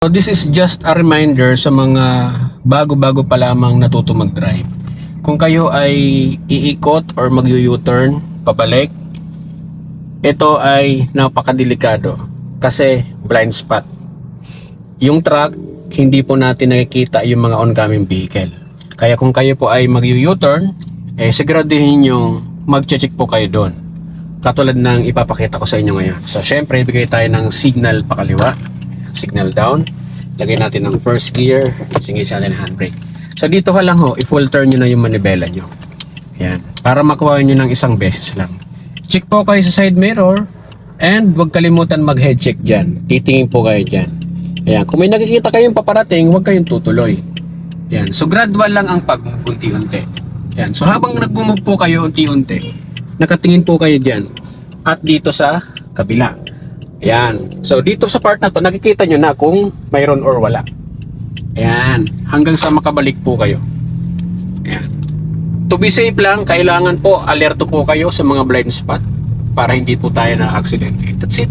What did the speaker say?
So this is just a reminder sa mga bago-bago pa lamang natuto mag-drive. Kung kayo ay iikot or mag-U-turn pabalik, ito ay napakadelikado kasi blind spot. Yung truck, hindi po natin nakikita yung mga oncoming vehicle. Kaya kung kayo po ay mag-U-turn, siguraduhin yung mag-check po kayo doon. Katulad ng ipapakita ko sa inyo ngayon. So syempre, ibigay tayo ng signal pakaliwa, signal down. Lagay natin ng first gear, singis natin ng handbrake. So dito ka lang ho, i-full turn nyo na yung manibela nyo. Yan. Para makuha nyo ng isang beses lang. Check po kayo sa side mirror and huwag kalimutan mag-head check dyan. Titingin po kayo dyan. Ayan. Kung may nakikita kayong paparating, huwag kayong tutuloy. Yan. So gradual lang ang pag-move unti-unti. Yan. So habang nag-move po kayo unti-unti, nakatingin po kayo dyan. At dito sa kabila. Ayan. So dito sa part na to, nakikita nyo na kung mayroon or wala. Ayan. Hanggang sa makabalik po kayo. Ayan. To be safe lang, kailangan po alerto po kayo sa mga blind spot para hindi po tayo na-accident. That's it.